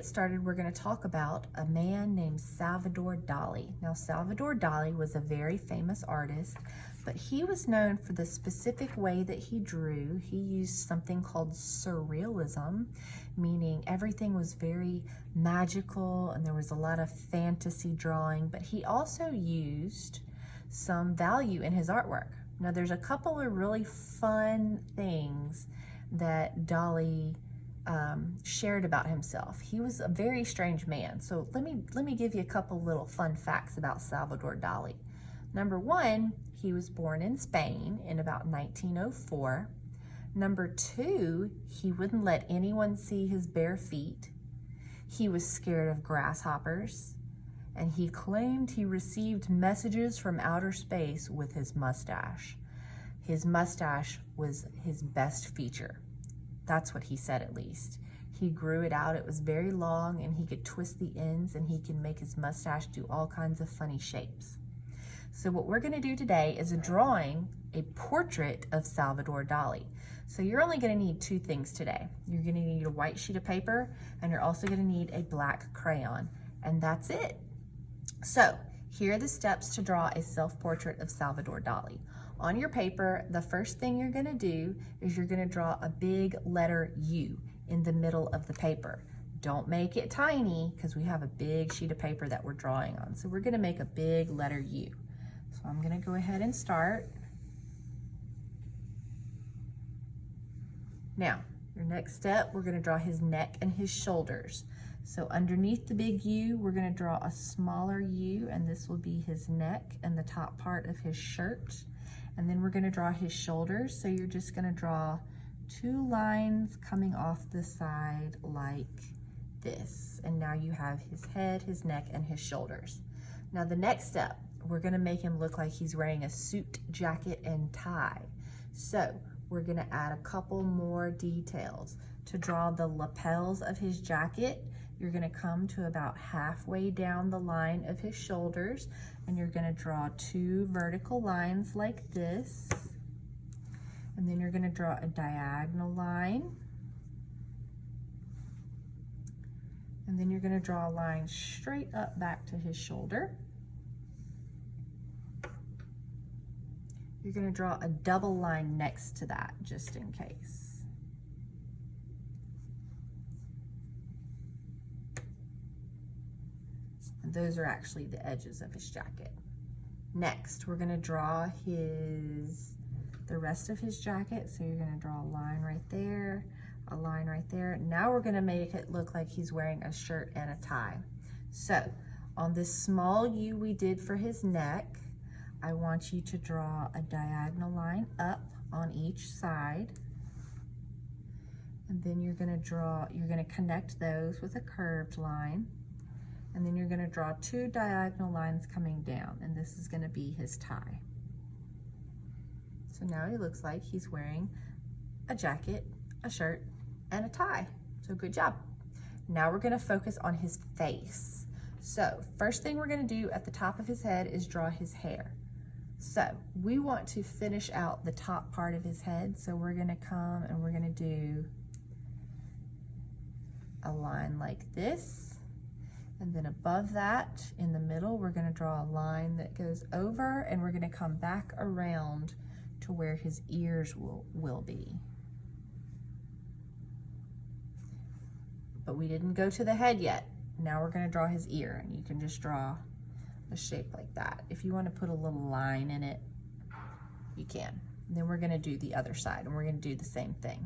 get started, we're going to talk about a man named Salvador Dali. Now, Salvador Dali was a very famous artist, but he was known for the specific way that he drew. He used something called surrealism, meaning everything was very magical and there was a lot of fantasy drawing, but he also used some value in his artwork. Now, there's a couple of really fun things that Dali shared about himself. He was a very strange man. So let me give you a couple little fun facts about Salvador Dali. Number one, he was born in Spain in about 1904. Number two, he wouldn't let anyone see his bare feet. He was scared of grasshoppers, and he claimed he received messages from outer space with his mustache. His mustache was his best feature. That's what he said, at least. He grew it out. It was very long, and he could twist the ends, and he can make his mustache do all kinds of funny shapes. So what we're going to do today is a portrait of Salvador Dali. So you're only going to need two things today. You're going to need a white sheet of paper, and you're also going to need a black crayon, and that's it. So here are the steps to draw a self-portrait of Salvador Dali. On your paper, the first thing you're going to do is you're going to draw a big letter U in the middle of the paper. Don't make it tiny because we have a big sheet of paper that we're drawing on. So we're going to make a big letter U. So I'm going to go ahead and start. Now, your next step, we're going to draw his neck and his shoulders. So underneath the big U, we're going to draw a smaller U, and this will be his neck and the top part of his shirt. And then we're going to draw his shoulders. So you're just going to draw two lines coming off the side like this. And now you have his head, his neck, and his shoulders. Now the next step, we're going to make him look like he's wearing a suit, jacket, and tie. So we're going to add a couple more details. To draw the lapels of his jacket, you're going to come to about halfway down the line of his shoulders, and you're going to draw two vertical lines like this. And then you're going to draw a diagonal line. And then you're going to draw a line straight up back to his shoulder. You're going to draw a double line next to that, just in case. And those are actually the edges of his jacket. Next, we're going to draw the rest of his jacket. So you're going to draw a line right there, a line right there. Now we're going to make it look like he's wearing a shirt and a tie. So on this small U we did for his neck, I want you to draw a diagonal line up on each side. And then you're going to connect those with a curved line. And then you're going to draw two diagonal lines coming down, and this is going to be his tie. So now he looks like he's wearing a jacket, a shirt, and a tie. So good job. Now we're going to focus on his face. So first thing we're going to do at the top of his head is draw his hair. So we want to finish out the top part of his head. So we're going to come and we're going to do a line like this. And then above that, in the middle, we're going to draw a line that goes over, and we're going to come back around to where his ears will be. But we didn't go to the head yet. Now we're going to draw his ear, and you can just draw a shape like that. If you want to put a little line in it, you can. And then we're going to do the other side, and we're going to do the same thing.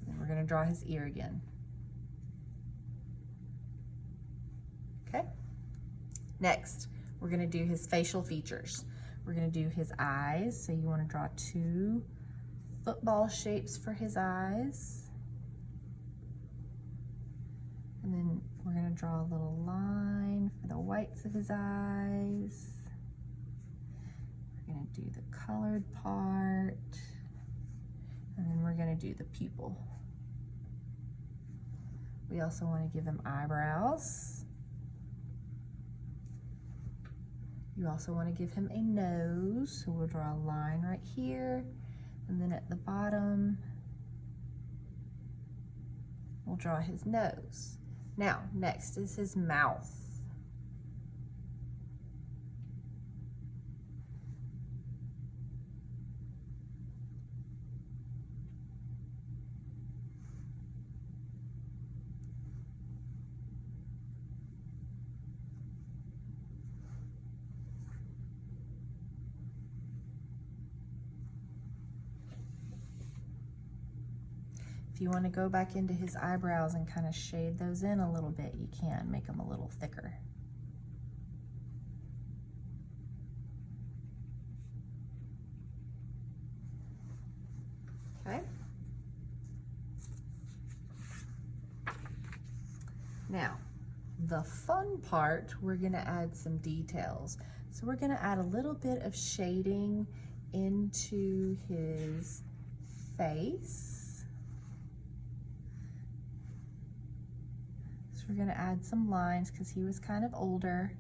And we're going to draw his ear again. Okay, next, we're going to do his facial features. We're going to do his eyes. So you want to draw two football shapes for his eyes. And then we're going to draw a little line for the whites of his eyes. We're going to do the colored part. And then we're going to do the pupil. We also want to give him eyebrows. You also want to give him a nose, so we'll draw a line right here, and then at the bottom, We'll draw his nose. Now, next is his mouth. If you want to go back into his eyebrows and kind of shade those in a little bit, you can make them a little thicker. Okay. Now, the fun part, we're going to add some details. So we're going to add a little bit of shading into his face. We're going to add some lines because he was kind of older.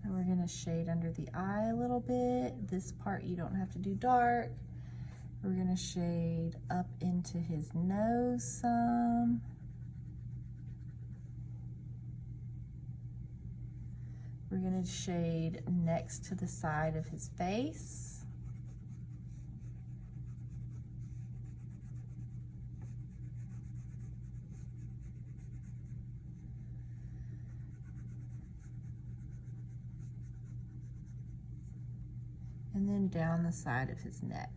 And we're going to shade under the eye a little bit. This part you don't have to do dark. We're going to shade up into his nose some. We're going to shade next to the side of his face. And then down the side of his neck.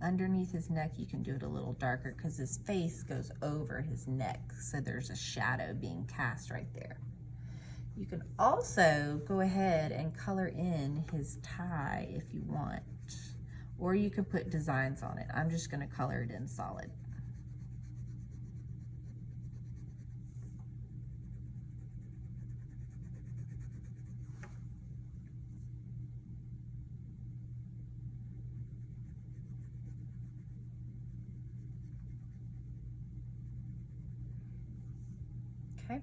Underneath his neck, you can do it a little darker because his face goes over his neck, so there's a shadow being cast right there. You can also go ahead and color in his tie if you want, or you can put designs on it. I'm just going to color it in solid. Okay,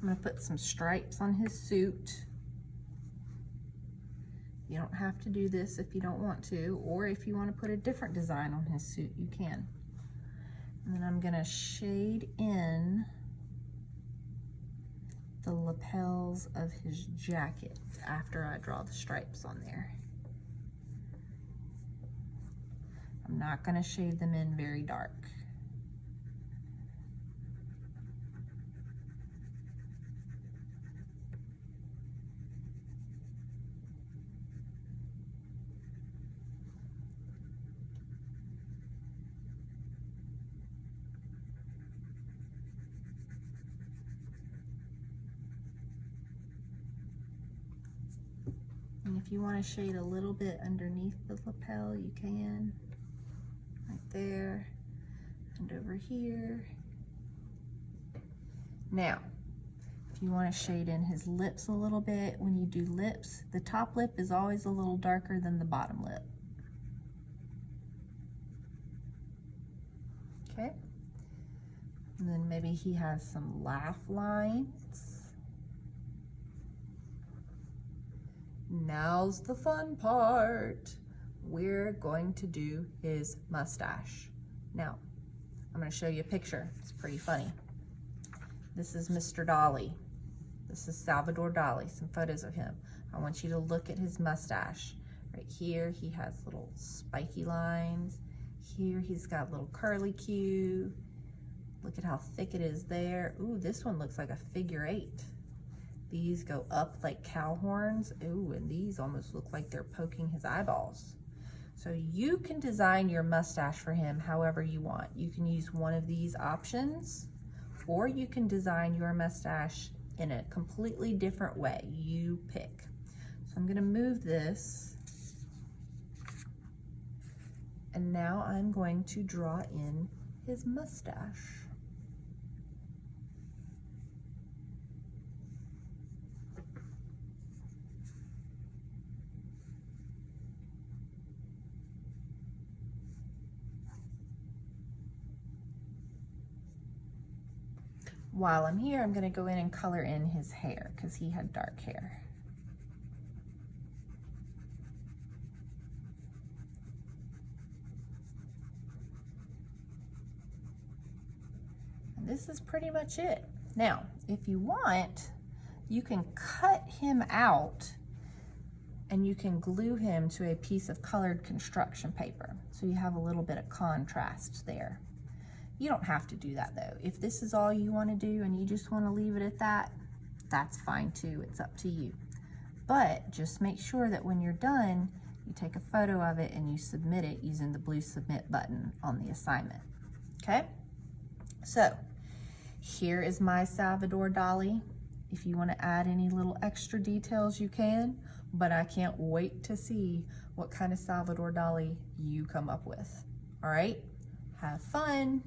I'm going to put some stripes on his suit. You don't have to do this if you don't want to, or if you want to put a different design on his suit, you can. And then I'm going to shade in the lapels of his jacket after I draw the stripes on there. I'm not going to shade them in very dark. And if you want to shade a little bit underneath the lapel, you can. Right there, and over here. Now, if you want to shade in his lips a little bit, when you do lips, the top lip is always a little darker than the bottom lip. Okay. And then maybe he has some laugh lines. Now's the fun part. We're going to do his mustache. Now, I'm going to show you a picture. It's pretty funny. This is Mr. Dali. This is Salvador Dali, some photos of him. I want you to look at his mustache. Right here, he has little spiky lines. Here, he's got little curly Q. Look at how thick it is there. Ooh, this one looks like a figure 8. These go up like cow horns. Ooh, and these almost look like they're poking his eyeballs. So you can design your mustache for him however you want. You can use one of these options, or you can design your mustache in a completely different way. You pick. So I'm gonna move this, and now I'm going to draw in his mustache. While I'm here, I'm going to go in and color in his hair because he had dark hair. this is pretty much it. Now, if you want, you can cut him out and you can glue him to a piece of colored construction paper. So you have a little bit of contrast there. You don't have to do that though. If this is all you want to do and you just want to leave it at that, that's fine too. It's up to you. But just make sure that when you're done, you take a photo of it and you submit it using the blue submit button on the assignment. Okay? So here is my Salvador Dali. If you want to add any little extra details, you can, but I can't wait to see what kind of Salvador Dali you come up with. All right? Have fun.